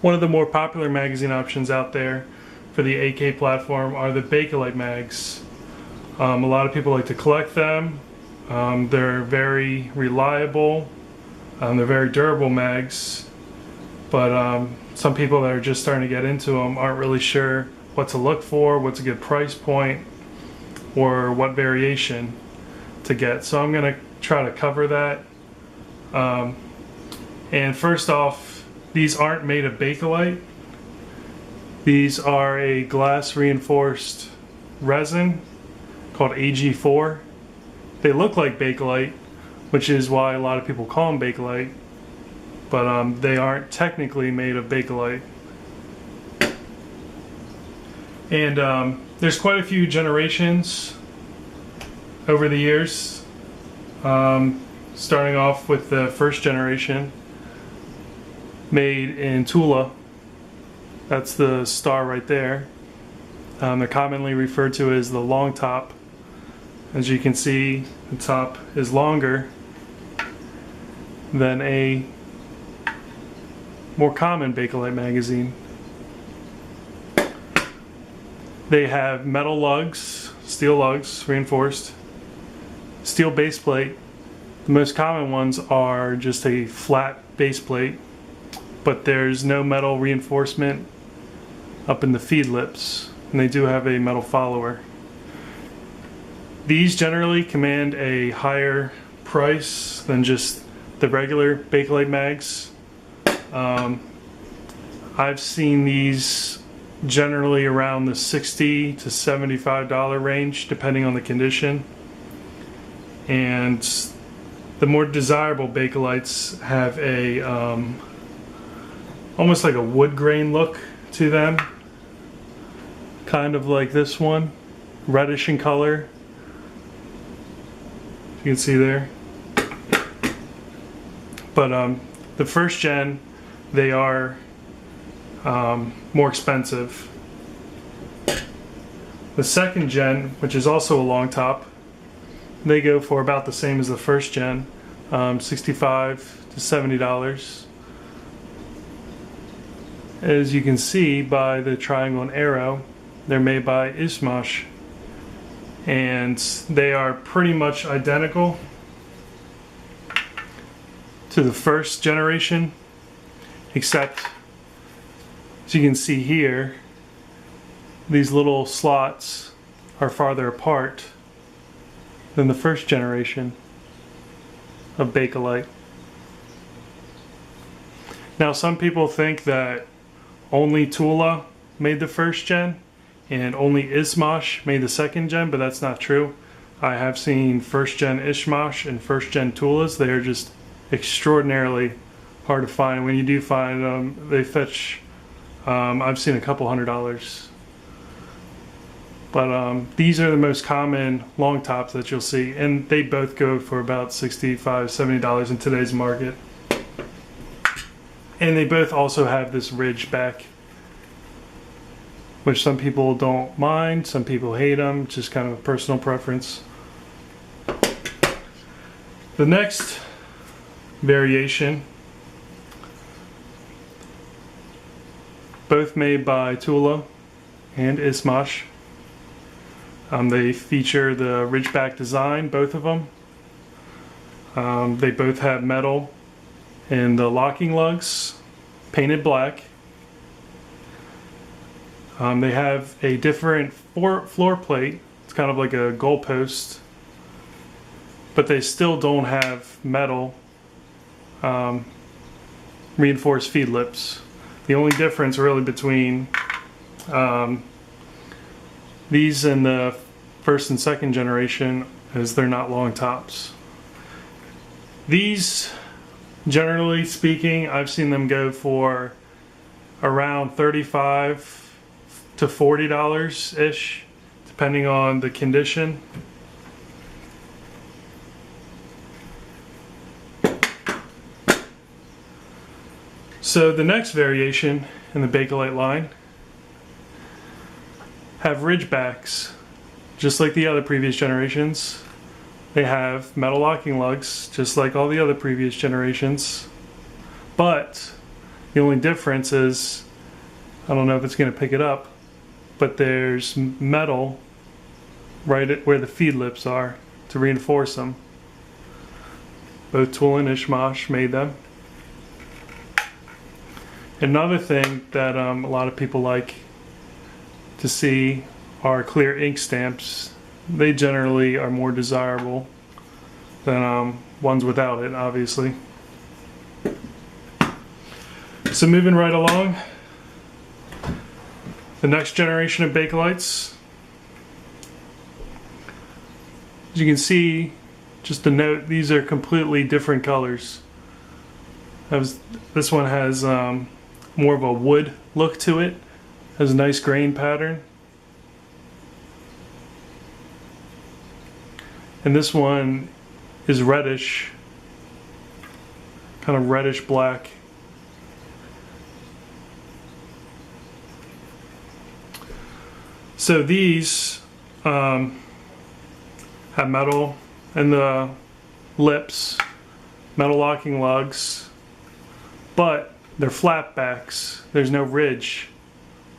One of the more popular magazine options out there for the AK platform are the Bakelite mags. A lot of people like to collect them. They're very reliable. They're very durable mags, but some people that are just starting to get into them aren't really sure what to look for, what's a good price point, or what variation to get. So I'm going to try to cover that. And first off, these aren't made of Bakelite. These are a glass reinforced resin called AG4. They look like Bakelite, which is why a lot of people call them Bakelite, but they aren't technically made of Bakelite. And there's quite a few generations over the years, starting off with the first generation made in Tula. That's the star right there. They're commonly referred to as the long top. As you can see, the top is longer than a more common Bakelite magazine. They have metal lugs, steel lugs, reinforced, steel base plate. The most common ones are just a flat base plate, but there's no metal reinforcement up in the feed lips, and they do have a metal follower. These generally command a higher price than just the regular Bakelite mags. I've seen these generally around the $60 to $75 range depending on the condition, and the more desirable Bakelites have a almost like a wood grain look to them, kind of like this one, reddish in color. You can see there. But the first gen, they are more expensive. The second gen, which is also a long top, they go for about the same as the first gen, $65 to $70. As you can see by the triangle and arrow, they're made by Ismash, and they are pretty much identical to the first generation, except, as you can see here, these little slots are farther apart than the first generation of Bakelite. Now, some people think that only Tula made the first gen and only Ismash made the second gen, but that's not true. I have seen first gen Ismash and first gen Tulas. They are just extraordinarily hard to find. When you do find them, they fetch, I've seen a couple $100. But these are the most common long tops that you'll see, and they both go for about $65, $70 in today's market. And they both also have this ridge back, which some people don't mind, some people hate them, just kind of a personal preference. The next variation, both made by Tula and Ismash. They feature the ridgeback design, both of them. They both have metal in the locking lugs, painted black. They have a different floor plate. It's kind of like a goalpost, but they still don't have metal reinforced feed lips. The only difference really between these and the first and second generation is they're not long tops. These, generally speaking, I've seen them go for around $35 to $40 ish, depending on the condition. So the next variation in the Bakelite line have ridgebacks. Just like the other previous generations, they have metal locking lugs, just like all the other previous generations. But The only difference is, I don't know if it's going to pick it up, but there's metal right at where the feed lips are to reinforce them. Both Tool and Ishmash made them. Another thing that a lot of people like to see are clear ink stamps. They generally are more desirable than ones without it, obviously. So moving right along, the next generation of Bakelites. As you can see, just a note, these are completely different colors. This one has more of a wood look to it, has a nice grain pattern. And this one is reddish, kind of reddish black. So these have metal in the lips, metal locking lugs, but they're flat backs. There's no ridge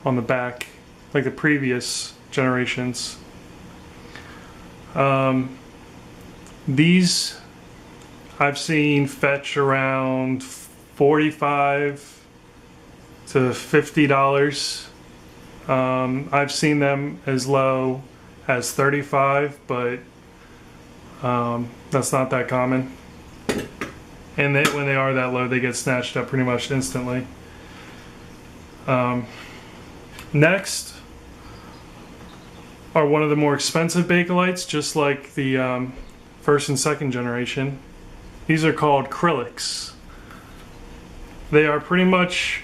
on the back like the previous generations. These I've seen fetch around $45 to $50. I've seen them as low as $35, but that's not that common. And when they are that low, they get snatched up pretty much instantly. Next are one of the more expensive Bakelites, just like the first and second generation. These are called acrylics. They are pretty much,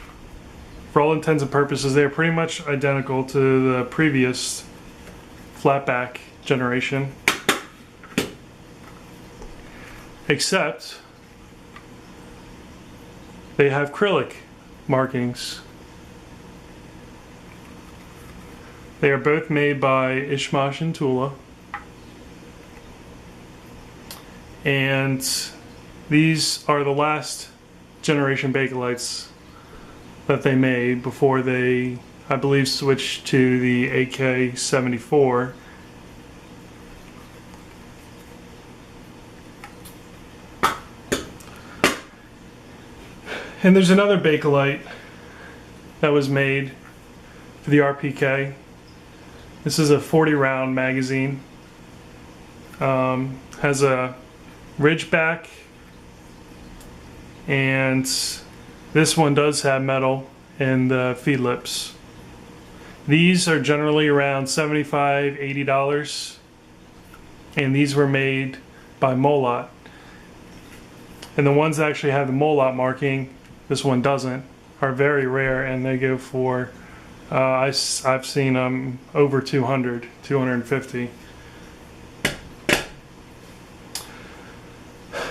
for all intents and purposes, they are pretty much identical to the previous flatback generation, except they have acrylic markings. They are both made by Ishmash and Tula, and these are the last generation Bakelites that they made before they, I believe, switched to the AK 74. And there's another Bakelite that was made for the RPK. This is a 40 round magazine. Has a ridge back, and this one does have metal in the feed lips. These are generally around $75, $80, and these were made by Molot. And the ones that actually have the Molot marking, this one doesn't, are very rare, and they go for, I've seen them over 200, 250.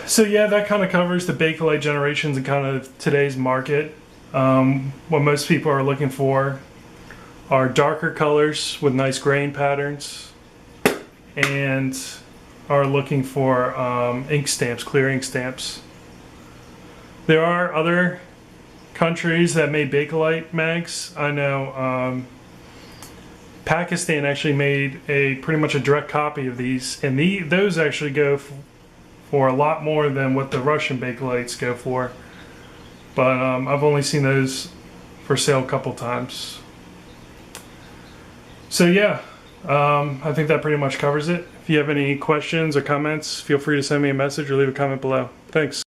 So yeah, that kind of covers the Bakelite generations and kind of today's market. What most people are looking for are darker colors with nice grain patterns, and are looking for ink stamps, clear ink stamps. There are other countries that made Bakelite mags. I know Pakistan actually made pretty much a direct copy of these, and those actually go for a lot more than what the Russian Bakelites go for. But I've only seen those for sale a couple times. So yeah, I think that pretty much covers it. If you have any questions or comments, feel free to send me a message or leave a comment below. Thanks.